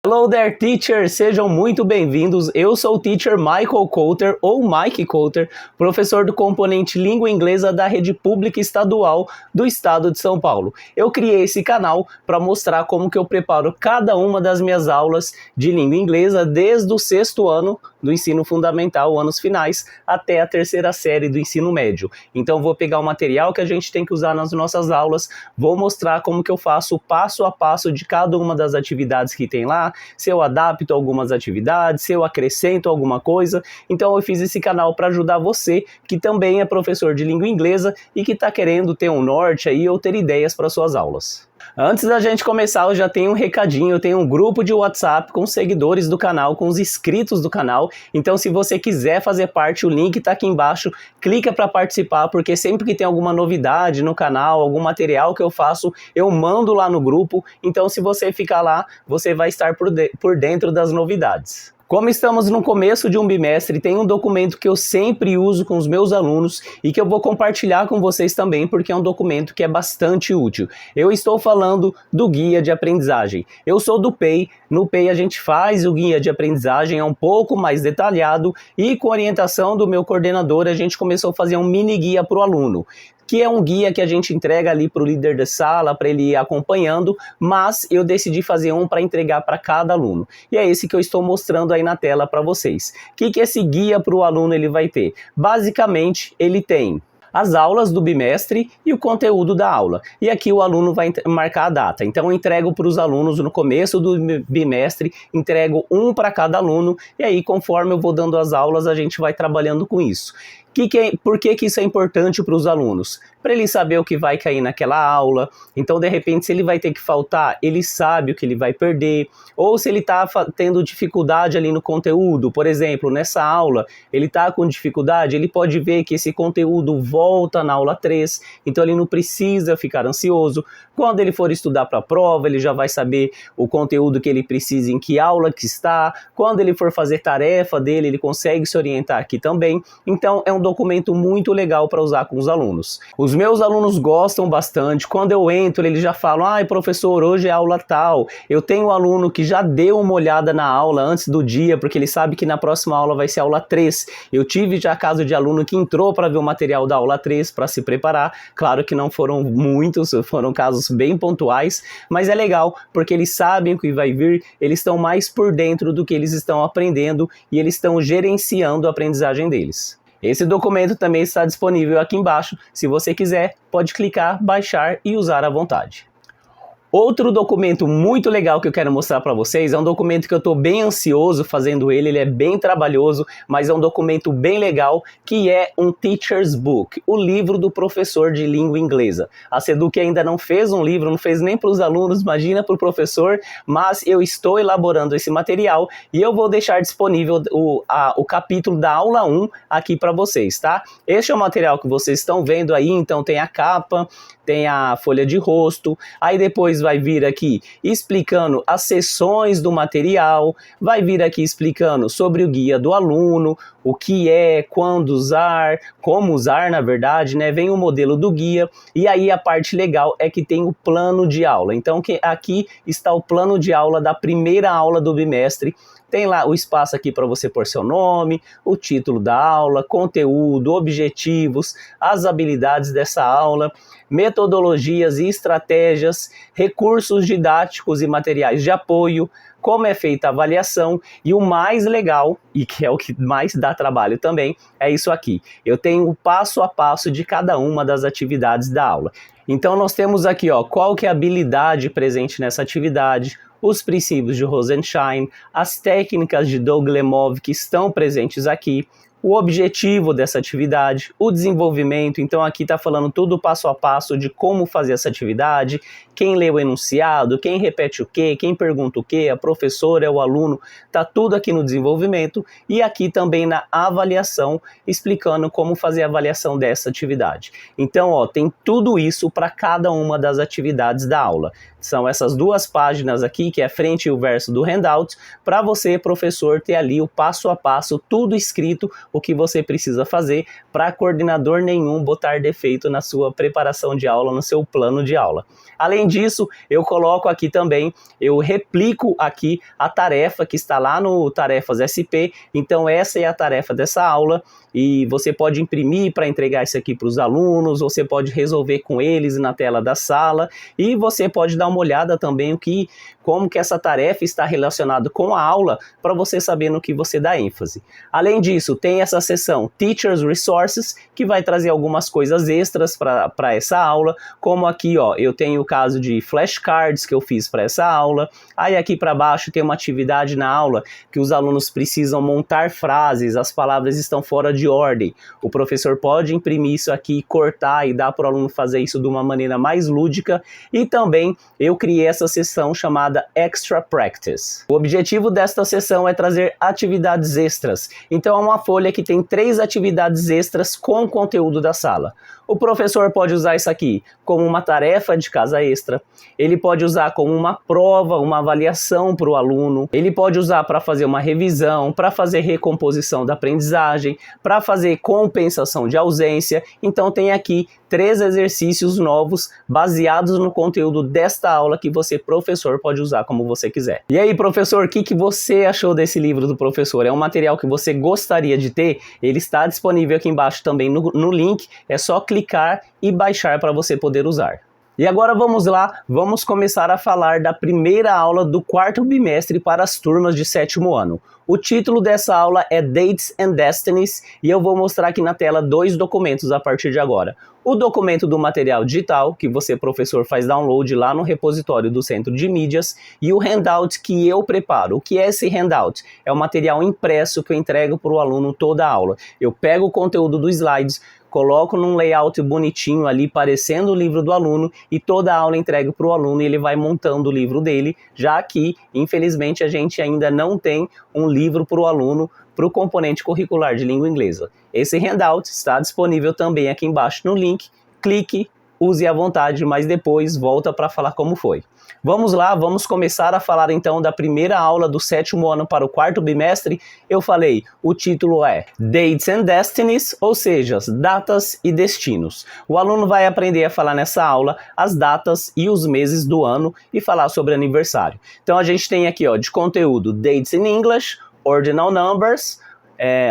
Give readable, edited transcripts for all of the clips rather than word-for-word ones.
Hello there, teachers! Sejam muito bem-vindos. Eu sou o teacher Michael Coulter, ou Mike Coulter, professor do componente Língua Inglesa da Rede Pública Estadual do Estado de São Paulo. Eu criei esse canal para mostrar como que eu preparo cada uma das minhas aulas de língua inglesa desde o 6º ano do ensino fundamental, anos finais, até a 3ª série do ensino médio. Então vou pegar o material que a gente tem que usar nas nossas aulas, vou mostrar como que eu faço o passo a passo de cada uma das atividades que tem lá, se eu adapto algumas atividades, se eu acrescento alguma coisa. Então eu fiz esse canal para ajudar você, que também é professor de língua inglesa e que está querendo ter um norte aí ou ter ideias para suas aulas. Antes da gente começar, eu já tenho um recadinho, eu tenho um grupo de WhatsApp com os seguidores do canal, com os inscritos do canal. Então se você quiser fazer parte, o link está aqui embaixo, clica para participar, porque sempre que tem alguma novidade no canal, algum material que eu faço, eu mando lá no grupo. Então se você ficar lá, você vai estar por dentro das novidades. Como estamos no começo de um bimestre, tem um documento que eu sempre uso com os meus alunos e que eu vou compartilhar com vocês também, porque é um documento que é bastante útil. Eu estou falando do guia de aprendizagem. Eu sou do PEI, no PEI a gente faz o guia de aprendizagem, é um pouco mais detalhado e com orientação do meu coordenador a gente começou a fazer um mini guia para o aluno, que é um guia que a gente entrega ali para o líder da sala, para ele ir acompanhando, mas eu decidi fazer um para entregar para cada aluno. E é esse que eu estou mostrando aí na tela para vocês. O que esse guia para o aluno ele vai ter? Basicamente, ele tem as aulas do bimestre e o conteúdo da aula. E aqui o aluno vai marcar a data. Então eu entrego para os alunos no começo do bimestre, entrego um para cada aluno, e aí conforme eu vou dando as aulas, a gente vai trabalhando com isso. Por que isso é importante para os alunos? Para ele saber o que vai cair naquela aula. Então, de repente, se ele vai ter que faltar, ele sabe o que ele vai perder. Ou se ele está tendo dificuldade ali no conteúdo, por exemplo, nessa aula, ele está com dificuldade, ele pode ver que esse conteúdo volta na aula 3, então ele não precisa ficar ansioso. Quando ele for estudar para a prova, ele já vai saber o conteúdo que ele precisa, em que aula que está. Quando ele for fazer tarefa dele, ele consegue se orientar aqui também. Então, é um documento muito legal para usar com os alunos. Os meus alunos gostam bastante. Quando eu entro, eles já falam: ai, professor, hoje é aula tal. Eu tenho um aluno que já deu uma olhada na aula antes do dia, porque ele sabe que na próxima aula vai ser aula 3. Eu tive já caso de aluno que entrou para ver o material da aula 3 para se preparar. Claro que não foram muitos, foram casos bem pontuais, mas é legal, porque eles sabem o que vai vir, eles estão mais por dentro do que eles estão aprendendo e eles estão gerenciando a aprendizagem deles. Esse documento também está disponível aqui embaixo. Se você quiser, pode clicar, baixar e usar à vontade. Outro documento muito legal que eu quero mostrar para vocês é um documento que eu estou bem ansioso fazendo ele é bem trabalhoso, mas é um documento bem legal, que é um Teacher's Book, o livro do professor de língua inglesa. A Seduc ainda não fez um livro, não fez nem para os alunos, imagina para o professor, mas eu estou elaborando esse material e eu vou deixar disponível o capítulo da aula 1 aqui para vocês, tá? Este é o material que vocês estão vendo aí, então tem a capa, tem a folha de rosto, aí depois vai vir aqui explicando as seções do material, vai vir aqui explicando sobre o guia do aluno, o que é, quando usar, como usar na verdade, né? Vem o modelo do guia e aí a parte legal é que tem o plano de aula. Então aqui está o plano de aula da primeira aula do bimestre. Tem lá o espaço aqui para você pôr seu nome, o título da aula, conteúdo, objetivos, as habilidades dessa aula, metodologias e estratégias, recursos didáticos e materiais de apoio, como é feita a avaliação e o mais legal, e que é o que mais dá trabalho também, é isso aqui. Eu tenho o passo a passo de cada uma das atividades da aula. Então nós temos aqui, ó, qual que é a habilidade presente nessa atividade, os princípios de Rosenshine, as técnicas de Doug Lemov que estão presentes aqui, o objetivo dessa atividade, o desenvolvimento. Então aqui está falando tudo passo a passo de como fazer essa atividade, quem lê o enunciado, quem repete o quê, quem pergunta o quê, a professora, o aluno, está tudo aqui no desenvolvimento e aqui também na avaliação, explicando como fazer a avaliação dessa atividade. Então, ó, tem tudo isso para cada uma das atividades da aula. São essas duas páginas aqui, que é a frente e o verso do handout, para você, professor, ter ali o passo a passo, tudo escrito, o que você precisa fazer para coordenador nenhum botar defeito na sua preparação de aula, no seu plano de aula. Além disso, eu coloco aqui também, eu replico aqui a tarefa que está lá no Tarefas SP, então essa é a tarefa dessa aula, e você pode imprimir para entregar isso aqui para os alunos, você pode resolver com eles na tela da sala, e você pode dar uma olhada também como que essa tarefa está relacionada com a aula, para você saber no que você dá ênfase. Além disso, tem essa seção Teachers Resources, que vai trazer algumas coisas extras para essa aula, como aqui, ó, eu tenho o caso de flashcards que eu fiz para essa aula. Aí aqui para baixo tem uma atividade na aula que os alunos precisam montar frases, as palavras estão fora de ordem. O professor pode imprimir isso aqui, cortar e dar para o aluno fazer isso de uma maneira mais lúdica. E também eu criei essa seção chamada Extra Practice. O objetivo desta seção é trazer atividades extras. Então é uma folha que tem 3 atividades extras com o conteúdo da sala. O professor pode usar isso aqui como uma tarefa de casa extra, ele pode usar como uma prova, uma avaliação para o aluno, ele pode usar para fazer uma revisão, para fazer recomposição da aprendizagem, para fazer compensação de ausência. Então tem aqui 3 exercícios novos baseados no conteúdo desta aula que você, professor, pode usar como você quiser. E aí, professor, o que você achou desse livro do professor? É um material que você gostaria de ter? Ele está disponível aqui embaixo também no link, é só clicar e baixar para você poder usar. E agora vamos lá, vamos começar a falar da primeira aula do 4º bimestre para as turmas de 7º ano. O título dessa aula é Dates and Destinies e eu vou mostrar aqui na tela 2 documentos a partir de agora. O documento do material digital, que você, professor, faz download lá no repositório do Centro de Mídias, e o handout que eu preparo. O que é esse handout? É o material impresso que eu entrego para o aluno toda a aula. Eu pego o conteúdo dos slides, coloco num layout bonitinho ali, parecendo o livro do aluno, e toda a aula entrego para o aluno e ele vai montando o livro dele, já que, infelizmente, a gente ainda não tem um livro para o aluno para o componente curricular de língua inglesa. Esse handout está disponível também aqui embaixo no link, clique, use à vontade, mas depois volta para falar como foi. Vamos lá, vamos começar a falar então da primeira aula do 7º ano para o 4º bimestre. Eu falei, o título é Dates and Destinies, ou seja, datas e destinos. O aluno vai aprender a falar nessa aula as datas e os meses do ano e falar sobre aniversário. Então a gente tem aqui, ó, de conteúdo Dates in English, Ordinal Numbers,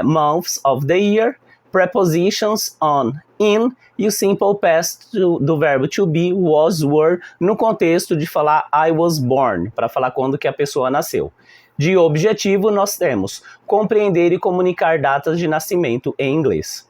Months of the Year, Prepositions on, in, e o Simple Past do verbo to be, was, were, no contexto de falar I was born, para falar quando que a pessoa nasceu. De objetivo, nós temos compreender e comunicar datas de nascimento em inglês.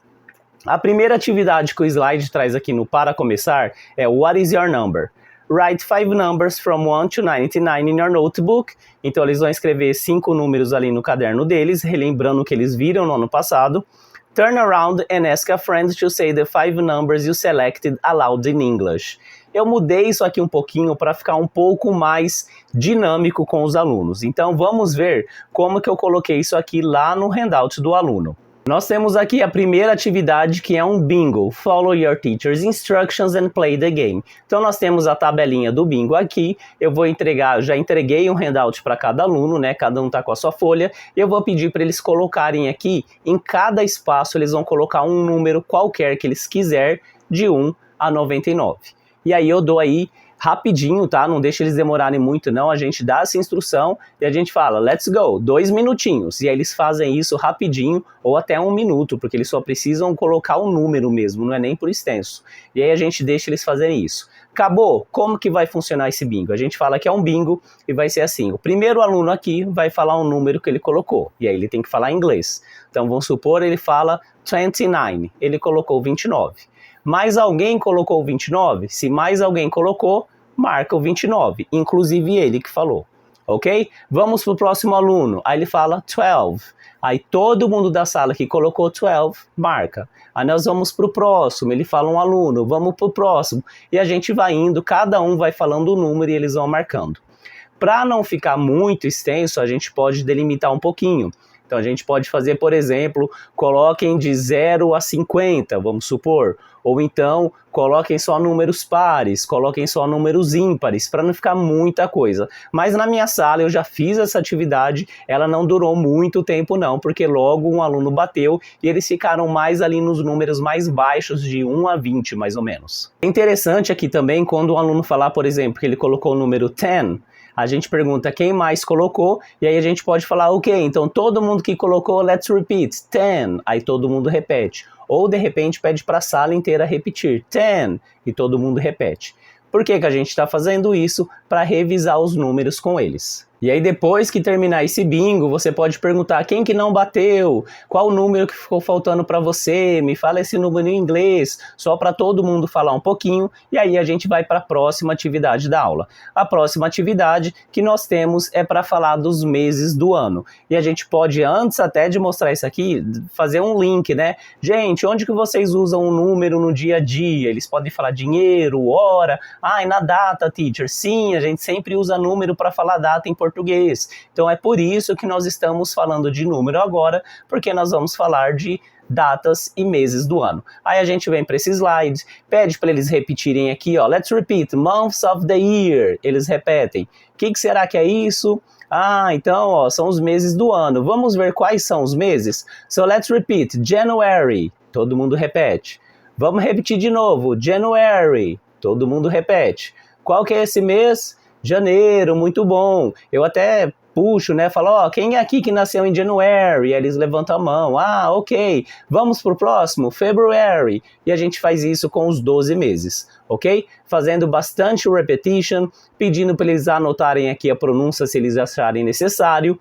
A primeira atividade que o slide traz aqui no Para Começar é What is your number? Write 5 numbers from 1 to 99 in your notebook. Então eles vão escrever 5 números ali no caderno deles, relembrando o que eles viram no ano passado. Turn around and ask a friend to say the 5 numbers you selected aloud in English. Eu mudei isso aqui um pouquinho para ficar um pouco mais dinâmico com os alunos. Então vamos ver como que eu coloquei isso aqui lá no handout do aluno. Nós temos aqui a primeira atividade, que é um bingo. Follow your teacher's instructions and play the game. Então nós temos a tabelinha do bingo aqui. Eu vou entregar, já entreguei um handout para cada aluno, né? Cada um tá com a sua folha. Eu vou pedir para eles colocarem aqui, em cada espaço eles vão colocar um número qualquer que eles quiser, de 1 a 99. E aí eu dou aí rapidinho, tá? Não deixa eles demorarem muito, não. A gente dá essa instrução e a gente fala, let's go, 2 minutinhos. E aí eles fazem isso rapidinho, ou até 1 minuto, porque eles só precisam colocar o número mesmo, não é nem por extenso. E aí a gente deixa eles fazerem isso. Acabou? Como que vai funcionar esse bingo? A gente fala que é um bingo e vai ser assim. O primeiro aluno aqui vai falar um número que ele colocou. E aí ele tem que falar em inglês. Então vamos supor, ele fala 29. Ele colocou 29. Mais alguém colocou 29? Se mais alguém colocou, marca o 29, inclusive ele que falou, ok? Vamos para o próximo aluno, aí ele fala 12, aí todo mundo da sala que colocou 12, marca. Aí nós vamos para o próximo, ele fala um aluno, vamos para o próximo, e a gente vai indo, cada um vai falando o número e eles vão marcando. Para não ficar muito extenso, a gente pode delimitar um pouquinho. Então a gente pode fazer, por exemplo, coloquem de 0 a 50, vamos supor. Ou então, coloquem só números pares, coloquem só números ímpares, para não ficar muita coisa. Mas na minha sala eu já fiz essa atividade, ela não durou muito tempo não, porque logo um aluno bateu e eles ficaram mais ali nos números mais baixos, de 1 a 20 mais ou menos. É interessante aqui também, quando um aluno falar, por exemplo, que ele colocou o número 10, a gente pergunta quem mais colocou, e aí a gente pode falar, ok, então todo mundo que colocou, let's repeat, 10, aí todo mundo repete. Ou de repente pede para a sala inteira repetir, 10, e todo mundo repete. Por que que a gente está fazendo isso? Para revisar os números com eles. E aí depois que terminar esse bingo, você pode perguntar quem que não bateu, qual o número que ficou faltando para você, me fala esse número em inglês, só para todo mundo falar um pouquinho, e aí a gente vai para a próxima atividade da aula. A próxima atividade que nós temos é para falar dos meses do ano. E a gente pode, antes até de mostrar isso aqui, fazer um link, né? Gente, onde que vocês usam um número no dia a dia? Eles podem falar dinheiro, hora, e na data, teacher. Sim, a gente sempre usa número para falar data em português. Então é por isso que nós estamos falando de número agora, porque nós vamos falar de datas e meses do ano. Aí a gente vem para esse slide, pede para eles repetirem aqui, ó, let's repeat, months of the year. Eles repetem. O que será que é isso? Então, ó, são os meses do ano. Vamos ver quais são os meses? So let's repeat, January. Todo mundo repete. Vamos repetir de novo, January. Todo mundo repete. Qual que é esse mês? Janeiro, muito bom. Eu até puxo, né? Falo, ó, quem é aqui que nasceu em January? E eles levantam a mão. Ok. Vamos pro próximo, February. E a gente faz isso com os 12 meses, ok? Fazendo bastante repetition, pedindo para eles anotarem aqui a pronúncia se eles acharem necessário.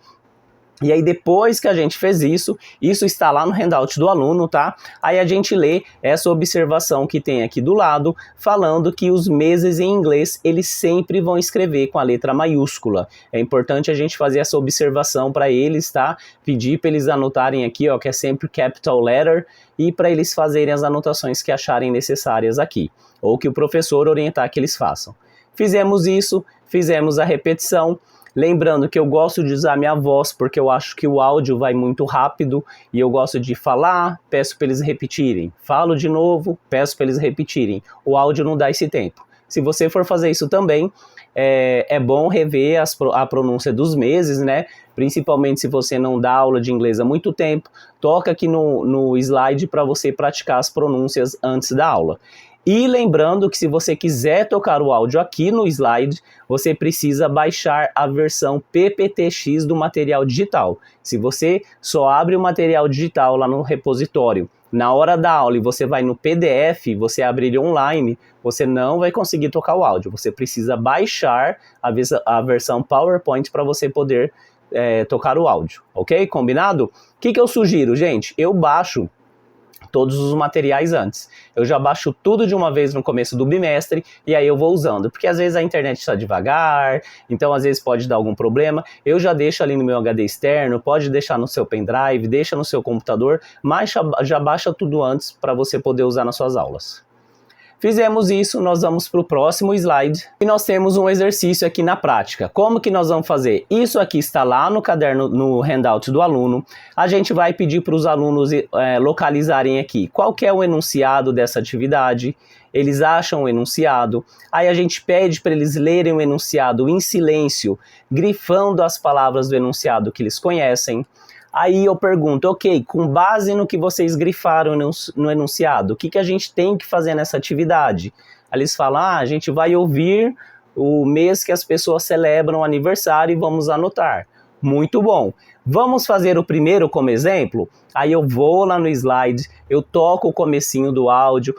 E aí depois que a gente fez isso está lá no handout do aluno, tá? Aí a gente lê essa observação que tem aqui do lado, falando que os meses em inglês, eles sempre vão escrever com a letra maiúscula. É importante a gente fazer essa observação para eles, tá? Pedir para eles anotarem aqui, ó, que é sempre capital letter, e para eles fazerem as anotações que acharem necessárias aqui, ou que o professor orientar que eles façam. Fizemos isso, fizemos a repetição. Lembrando que eu gosto de usar minha voz porque eu acho que o áudio vai muito rápido e eu gosto de falar, peço para eles repetirem. Falo de novo, peço para eles repetirem. O áudio não dá esse tempo. Se você for fazer isso também, é bom rever a pronúncia dos meses, né? Principalmente se você não dá aula de inglês há muito tempo. Toca aqui no slide para você praticar as pronúncias antes da aula. E lembrando que se você quiser tocar o áudio aqui no slide, você precisa baixar a versão PPTX do material digital. Se você só abre o material digital lá no repositório, na hora da aula e você vai no PDF, você abre ele online, você não vai conseguir tocar o áudio. Você precisa baixar a versão PowerPoint para você poder tocar o áudio, ok? Combinado? O que eu sugiro, gente? Eu baixo todos os materiais antes. Eu já baixo tudo de uma vez no começo do bimestre e aí eu vou usando, porque às vezes a internet está devagar, então às vezes pode dar algum problema. Eu já deixo ali no meu HD externo, pode deixar no seu pendrive, deixa no seu computador, mas já baixa tudo antes para você poder usar nas suas aulas. Fizemos isso, nós vamos para o próximo slide e nós temos um exercício aqui na prática. Como que nós vamos fazer? Isso aqui está lá no caderno, no handout do aluno. A gente vai pedir para os alunos localizarem aqui qual que é o enunciado dessa atividade. Eles acham o enunciado. Aí a gente pede para eles lerem o enunciado em silêncio, grifando as palavras do enunciado que eles conhecem. Aí eu pergunto, ok, com base no que vocês grifaram no enunciado, o que a gente tem que fazer nessa atividade? Aí eles falam, a gente vai ouvir o mês que as pessoas celebram o aniversário e vamos anotar. Muito bom. Vamos fazer o primeiro como exemplo? Aí eu vou lá no slide, eu toco o comecinho do áudio.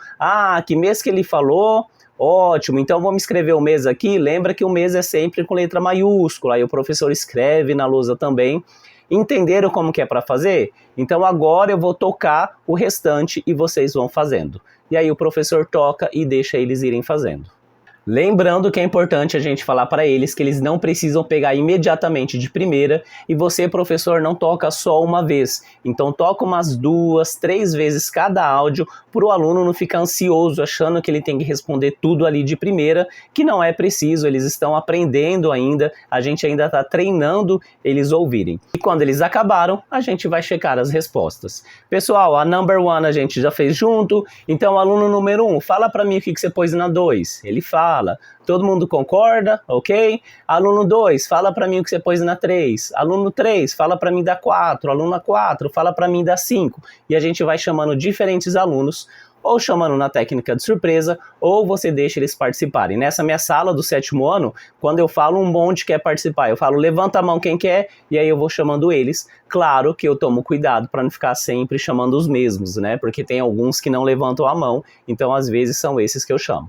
Que mês que ele falou? Ótimo, então vamos escrever o mês aqui. Lembra que o mês é sempre com letra maiúscula. Aí o professor escreve na lousa também. Entenderam como que é para fazer? Então agora eu vou tocar o restante e vocês vão fazendo. E aí o professor toca e deixa eles irem fazendo. Lembrando que é importante a gente falar para eles que eles não precisam pegar imediatamente de primeira e você, professor, não toca só uma vez. Então toca umas 2, 3 vezes cada áudio para o aluno não ficar ansioso achando que ele tem que responder tudo ali de primeira, que não é preciso, eles estão aprendendo ainda, a gente ainda está treinando eles ouvirem. E quando eles acabaram, a gente vai checar as respostas. Pessoal, a number 1 a gente já fez junto, então aluno número 1, fala para mim o que você pôs na 2. Ele fala. Todo mundo concorda? Ok? Aluno 2, fala para mim o que você pôs na 3. Aluno 3, fala para mim da 4. Aluno 4, fala para mim da 5. E a gente vai chamando diferentes alunos, ou chamando na técnica de surpresa, ou você deixa eles participarem. Nessa minha sala do 7º ano, quando eu falo um monte quer participar, eu falo levanta a mão quem quer, e aí eu vou chamando eles. Claro que eu tomo cuidado para não ficar sempre chamando os mesmos, né? Porque tem alguns que não levantam a mão, então às vezes são esses que eu chamo.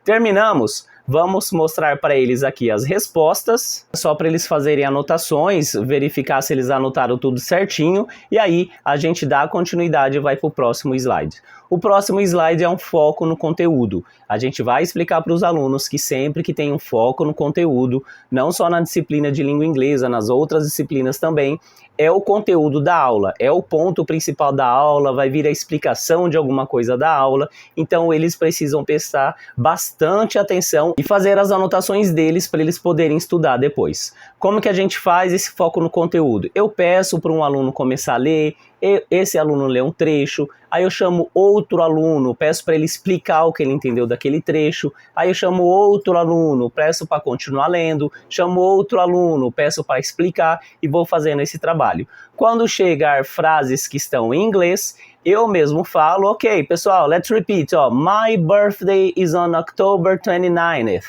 Terminamos? Vamos mostrar para eles aqui as respostas, só para eles fazerem anotações, verificar se eles anotaram tudo certinho, e aí a gente dá continuidade e vai para o próximo slide. O próximo slide é um foco no conteúdo. A gente vai explicar para os alunos que sempre que tem um foco no conteúdo, não só na disciplina de língua inglesa, nas outras disciplinas também, é o conteúdo da aula, é o ponto principal da aula, vai vir a explicação de alguma coisa da aula, então eles precisam prestar bastante atenção e fazer as anotações deles para eles poderem estudar depois. Como que a gente faz esse foco no conteúdo? Eu peço para um aluno começar a ler, esse aluno lê um trecho, aí eu chamo outro aluno, peço para ele explicar o que ele entendeu daquele trecho, aí eu chamo outro aluno, peço para continuar lendo, chamo outro aluno, peço para explicar e vou fazendo esse trabalho. Quando chegar frases que estão em inglês, eu mesmo falo, ok, pessoal, let's repeat, my birthday is on October 29th.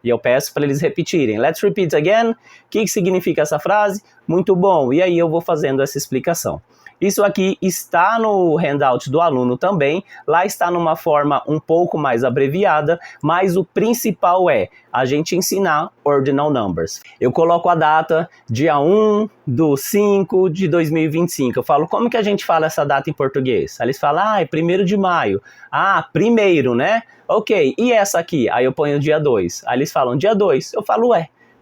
E eu peço para eles repetirem. Let's repeat again. O que significa essa frase? Muito bom. E aí eu vou fazendo essa explicação. Isso aqui está no handout do aluno também, lá está numa forma um pouco mais abreviada, mas o principal é a gente ensinar ordinal numbers. Eu coloco a data, dia 1/5 de 2025. Eu falo, como que a gente fala essa data em português? Aí eles falam, é 1º de maio. Primeiro, né? Ok, e essa aqui? Aí eu ponho dia 2. Aí eles falam, dia 2. Eu falo,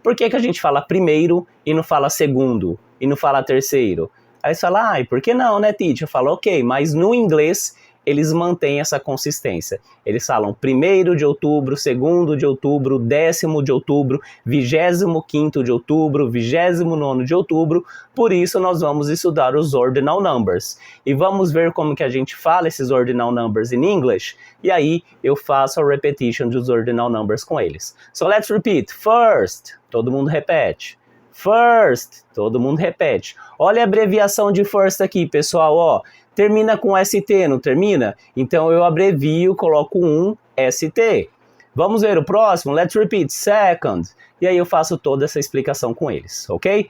por que a gente fala primeiro e não fala segundo? E não fala terceiro? Aí você fala, por que não, né, teacher? Eu falo, ok, mas no inglês eles mantêm essa consistência. Eles falam 1º de outubro, 2º de outubro, 10º de outubro, 25º de outubro, 29º de outubro. Por isso nós vamos estudar os ordinal numbers. E vamos ver como que a gente fala esses ordinal numbers in English. E aí eu faço a repetition dos ordinal numbers com eles. So let's repeat. First, todo mundo repete. First, todo mundo repete. Olha a abreviação de first aqui, pessoal, termina com ST, não termina? Então eu abrevio, coloco um ST. Vamos ver o próximo? Let's repeat, second. E aí eu faço toda essa explicação com eles, ok?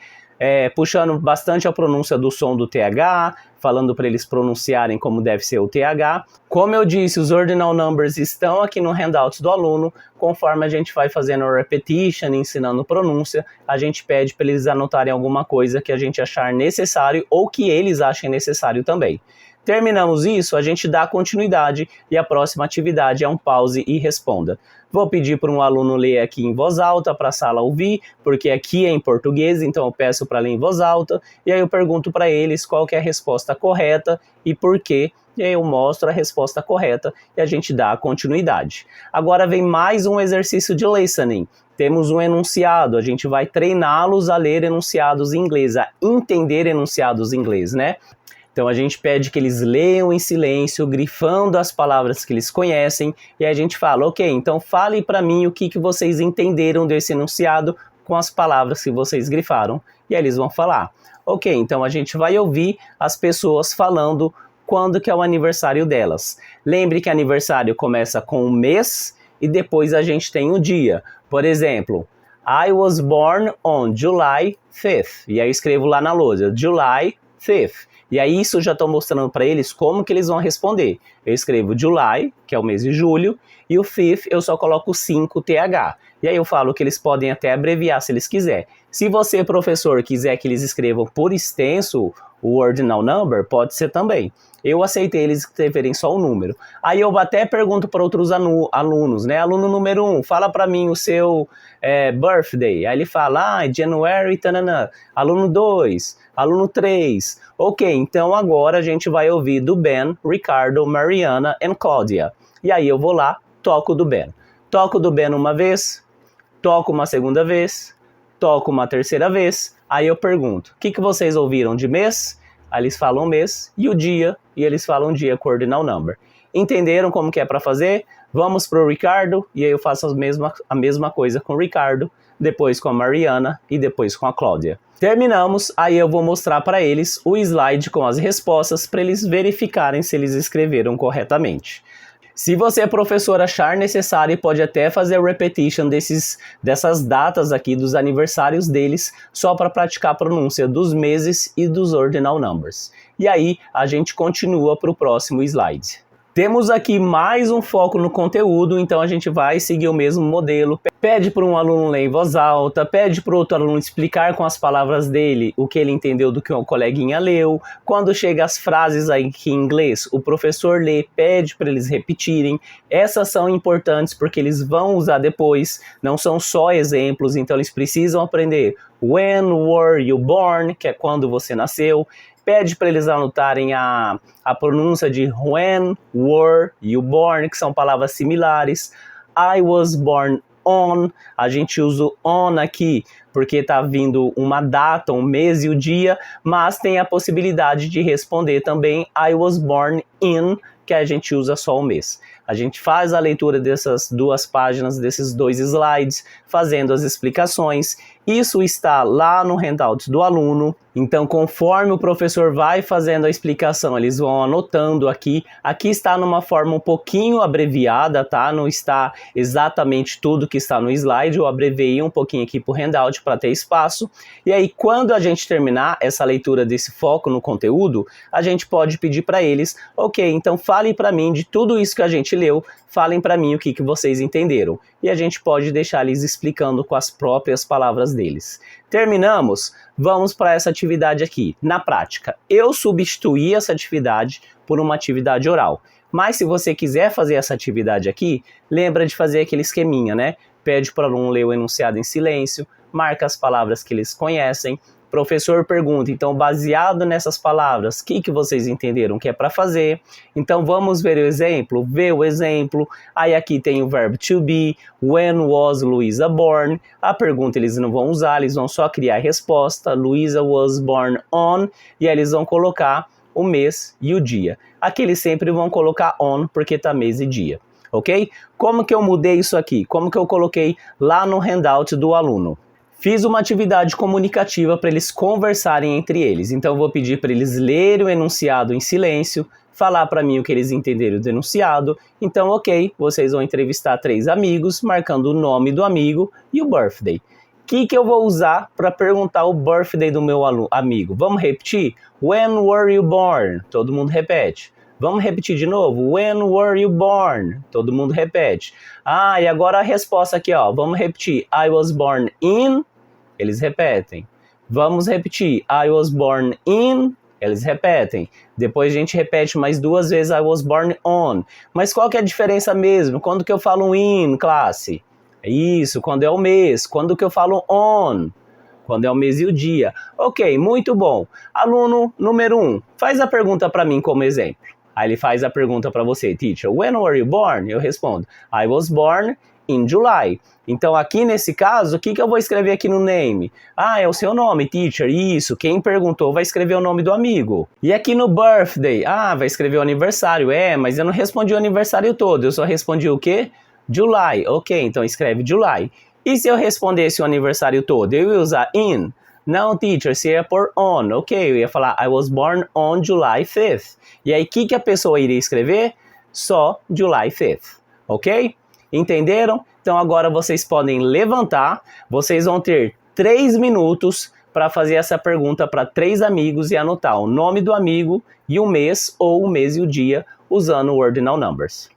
Puxando bastante a pronúncia do som do TH, falando para eles pronunciarem como deve ser o TH. Como eu disse, os ordinal numbers estão aqui no handout do aluno. Conforme a gente vai fazendo a repetition, ensinando pronúncia, a gente pede para eles anotarem alguma coisa que a gente achar necessário ou que eles achem necessário também. Terminamos isso, a gente dá continuidade e a próxima atividade é um pause e responda. Vou pedir para um aluno ler aqui em voz alta para a sala ouvir, porque aqui é em português, então eu peço para ler em voz alta, e aí eu pergunto para eles qual que é a resposta correta e por quê, e aí eu mostro a resposta correta e a gente dá a continuidade. Agora vem mais um exercício de listening. Temos um enunciado, a gente vai treiná-los a ler enunciados em inglês, a entender enunciados em inglês, né? Então a gente pede que eles leiam em silêncio, grifando as palavras que eles conhecem, e a gente fala, ok, então fale para mim o que vocês entenderam desse enunciado com as palavras que vocês grifaram, e aí eles vão falar. Ok, então a gente vai ouvir as pessoas falando quando que é o aniversário delas. Lembre que aniversário começa com o mês e depois a gente tem o dia. Por exemplo, I was born on July 5th, e aí eu escrevo lá na lousa, July 5th. E aí isso eu já estou mostrando para eles como que eles vão responder. Eu escrevo July, que é o mês de julho, e o 5th eu só coloco 5TH. E aí eu falo que eles podem até abreviar se eles quiserem. Se você, professor, quiser que eles escrevam por extenso O ordinal number pode ser também. Eu aceitei eles escreverem só o número. Aí eu até pergunto para outros alunos, né? Aluno número 1, fala para mim o seu birthday. Aí ele fala, January, tanana. Aluno 2, aluno 3. Ok, então agora a gente vai ouvir do Ben, Ricardo, Mariana e Cláudia. E aí eu vou lá, toco do Ben. Toco do Ben uma vez, toco uma segunda vez, toco uma terceira vez. Aí eu pergunto, o que vocês ouviram de mês? Aí eles falam mês e o dia, e eles falam dia com ordinal number. Entenderam como que é para fazer? Vamos para o Ricardo, e aí eu faço a mesma coisa com o Ricardo, depois com a Mariana e depois com a Cláudia. Terminamos, aí eu vou mostrar para eles o slide com as respostas para eles verificarem se eles escreveram corretamente. Se você, professor, achar necessário, pode até fazer repetition dessas datas aqui, dos aniversários deles, só para praticar a pronúncia dos meses e dos ordinal numbers. E aí, a gente continua para o próximo slide. Temos aqui mais um foco no conteúdo, então a gente vai seguir o mesmo modelo. Pede para um aluno ler em voz alta, pede para o outro aluno explicar com as palavras dele o que ele entendeu do que o coleguinha leu. Quando chega as frases aqui em inglês, o professor lê, pede para eles repetirem. Essas são importantes porque eles vão usar depois, não são só exemplos, então eles precisam aprender when were you born, que é quando você nasceu. Pede para eles anotarem a pronúncia de when, were, you born, que são palavras similares. I was born on, a gente usa o on aqui porque está vindo uma data, um mês e o dia, mas tem a possibilidade de responder também I was born in, que a gente usa só o mês. A gente faz a leitura dessas duas páginas, desses dois slides, fazendo as explicações. Isso está lá no handout do aluno. Então, conforme o professor vai fazendo a explicação, eles vão anotando aqui. Aqui está numa forma um pouquinho abreviada, tá? Não está exatamente tudo que está no slide. Eu abreviei um pouquinho aqui para o handout para ter espaço. E aí, quando a gente terminar essa leitura desse foco no conteúdo, a gente pode pedir para eles, ok, então falem para mim de tudo isso que a gente leu, falem para mim o que vocês entenderam. E a gente pode deixar eles explicando com as próprias palavras deles. Terminamos? Vamos para essa atividade aqui. Na prática, eu substituí essa atividade por uma atividade oral. Mas se você quiser fazer essa atividade aqui, lembra de fazer aquele esqueminha, né? Pede para o aluno ler o enunciado em silêncio, marca as palavras que eles conhecem. Professor pergunta, então baseado nessas palavras, o que vocês entenderam que é para fazer? Então vamos ver o exemplo, aí aqui tem o verbo to be, when was Luisa born? A pergunta eles não vão usar, eles vão só criar a resposta, Luisa was born on, e aí eles vão colocar o mês e o dia. Aqui eles sempre vão colocar on, porque tá mês e dia, ok? Como que eu mudei isso aqui? Como que eu coloquei lá no handout do aluno? Fiz uma atividade comunicativa para eles conversarem entre eles. Então eu vou pedir para eles lerem o enunciado em silêncio, falar para mim o que eles entenderam do enunciado. Então, ok, vocês vão entrevistar 3 amigos, marcando o nome do amigo e o birthday. O que eu vou usar para perguntar o birthday do meu amigo? Vamos repetir? When were you born? Todo mundo repete. Vamos repetir de novo? When were you born? Todo mundo repete. E agora a resposta aqui, ó. Vamos repetir. I was born in. Eles repetem. Vamos repetir. I was born in. Eles repetem. Depois a gente repete mais 2 vezes. I was born on. Mas qual que é a diferença mesmo? Quando que eu falo in, classe? Isso, quando é o mês. Quando que eu falo on? Quando é o mês e o dia. Ok, muito bom. Aluno número 1, faz a pergunta para mim como exemplo. Aí ele faz a pergunta para você, teacher, when were you born? Eu respondo, I was born in July. Então aqui nesse caso, o que eu vou escrever aqui no name? É o seu nome, teacher, isso. Quem perguntou vai escrever o nome do amigo. E aqui no birthday, vai escrever o aniversário. Mas eu não respondi o aniversário todo, eu só respondi o quê? July, ok, então escreve July. E se eu respondesse o aniversário todo, eu ia usar in? Não, teacher, se ia por on, ok, eu ia falar I was born on July 5th. E aí, o que a pessoa iria escrever? Só July 5th, ok? Entenderam? Então agora vocês podem levantar, vocês vão ter 3 minutos para fazer essa pergunta para 3 amigos e anotar o nome do amigo e o mês ou o mês e o dia usando o ordinal numbers.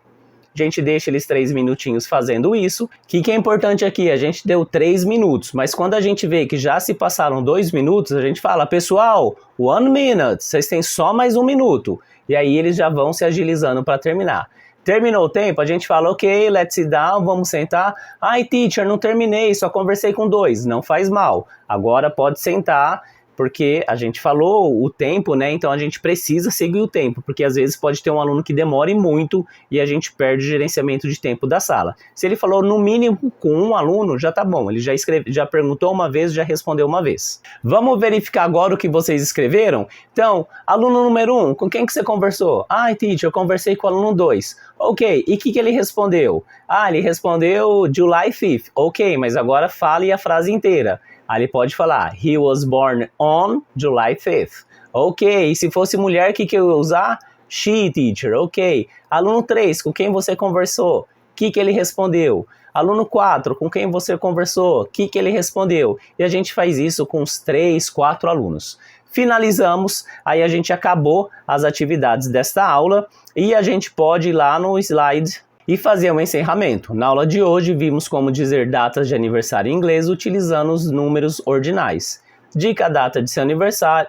a gente deixa eles 3 minutinhos fazendo isso. O que é importante aqui? A gente deu 3 minutos, mas quando a gente vê que já se passaram 2 minutos, a gente fala, pessoal, 1 minute, vocês têm só mais 1 minuto. E aí eles já vão se agilizando para terminar. Terminou o tempo, a gente fala, ok, let's sit down, vamos sentar. Ai, teacher, não terminei, só conversei com 2. Não faz mal. Agora pode sentar, porque a gente falou o tempo, né? Então a gente precisa seguir o tempo, porque às vezes pode ter um aluno que demore muito e a gente perde o gerenciamento de tempo da sala. Se ele falou no mínimo com um aluno, já tá bom. Ele já perguntou uma vez, já respondeu uma vez. Vamos verificar agora o que vocês escreveram? Então, aluno número 1, com quem que você conversou? Ai, teacher, eu conversei com o aluno 2. Ok, e o que ele respondeu? Ah, ele respondeu July 5th. Ok, mas agora fale a frase inteira. Aí ele pode falar, he was born on July 5th. Ok, e se fosse mulher, o que eu ia usar? She, teacher, ok. Aluno 3, com quem você conversou? O que ele respondeu? Aluno 4, com quem você conversou? O que ele respondeu? E a gente faz isso com uns 3, 4 alunos. Finalizamos, aí a gente acabou as atividades desta aula e a gente pode ir lá no slide e fazer um encerramento. Na aula de hoje vimos como dizer datas de aniversário em inglês utilizando os números ordinais. Diga a data de seu aniversário,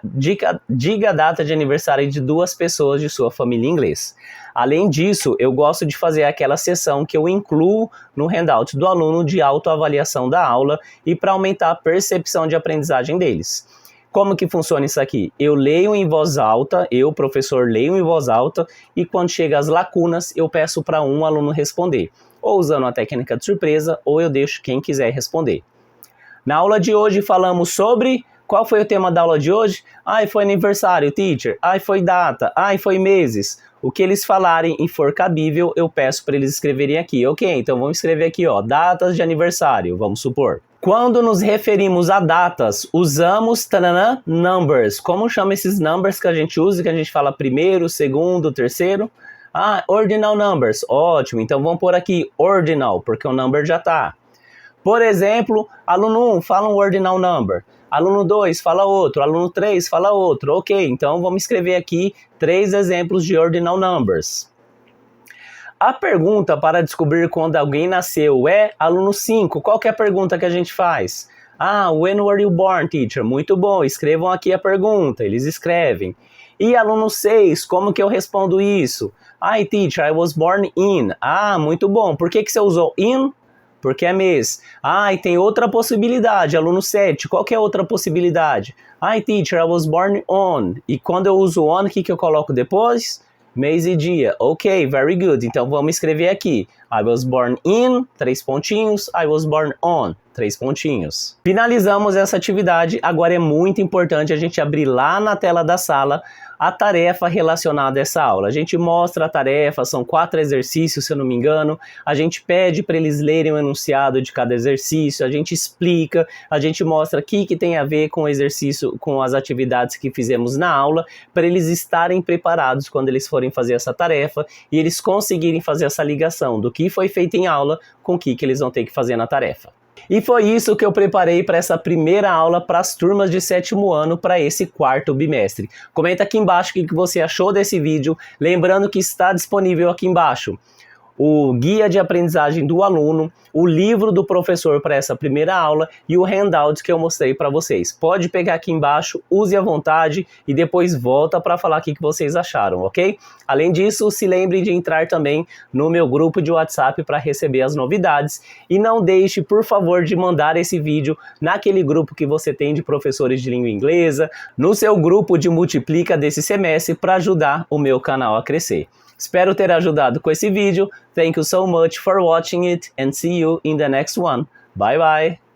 diga a data de aniversário de 2 pessoas de sua família em inglês. Além disso, eu gosto de fazer aquela sessão que eu incluo no handout do aluno de autoavaliação da aula e para aumentar a percepção de aprendizagem deles. Como que funciona isso aqui? Eu leio em voz alta, eu, professor, leio em voz alta e quando chega às lacunas, eu peço para um aluno responder, ou usando a técnica de surpresa, ou eu deixo quem quiser responder. Na aula de hoje falamos sobre... Qual foi o tema da aula de hoje? Ai, foi aniversário, teacher. Ai, foi data. Ai, foi meses. O que eles falarem e for cabível, eu peço para eles escreverem aqui. Ok, então vamos escrever aqui, ó, datas de aniversário, vamos supor. Quando nos referimos a datas, usamos numbers. Como chama esses numbers que a gente usa, que a gente fala primeiro, segundo, terceiro? Ah, ordinal numbers. Ótimo, então vamos pôr aqui ordinal, porque o number já tá. Por exemplo, aluno 1 fala um ordinal number. Aluno 2 fala outro, aluno 3 fala outro. Ok, então vamos escrever aqui 3 exemplos de ordinal numbers. A pergunta para descobrir quando alguém nasceu é aluno 5. Qual que é a pergunta que a gente faz? Ah, when were you born, teacher? Muito bom, escrevam aqui a pergunta, eles escrevem. E aluno 6, como que eu respondo isso? Hi, teacher, I was born in. Ah, muito bom, por que você usou in? Porque é mês. Ah, e tem outra possibilidade, aluno 7. Qual que é a outra possibilidade? Hi, teacher, I was born on. E quando eu uso on, o que eu coloco depois? Mês e dia. Ok, very good. Então vamos escrever aqui. I was born in, 3 pontinhos. I was born on, 3 pontinhos. Finalizamos essa atividade. Agora é muito importante a gente abrir lá na tela da sala a tarefa relacionada a essa aula. A gente mostra a tarefa, são 4 exercícios, se eu não me engano. A gente pede para eles lerem o enunciado de cada exercício, a gente explica, a gente mostra o que tem a ver com o exercício, com as atividades que fizemos na aula, para eles estarem preparados quando eles forem fazer essa tarefa e eles conseguirem fazer essa ligação do que foi feito em aula com o que eles vão ter que fazer na tarefa. E foi isso que eu preparei para essa primeira aula para as turmas de 7º ano para esse 4º bimestre. Comenta aqui embaixo o que você achou desse vídeo, lembrando que está disponível aqui embaixo o guia de aprendizagem do aluno, o livro do professor para essa primeira aula e o handout que eu mostrei para vocês. Pode pegar aqui embaixo, use à vontade e depois volta para falar o que vocês acharam, ok? Além disso, se lembre de entrar também no meu grupo de WhatsApp para receber as novidades e não deixe, por favor, de mandar esse vídeo naquele grupo que você tem de professores de língua inglesa, no seu grupo de Multiplica desse semestre para ajudar o meu canal a crescer. Espero ter ajudado com esse vídeo. Thank you so much for watching it and see you in the next one. Bye bye!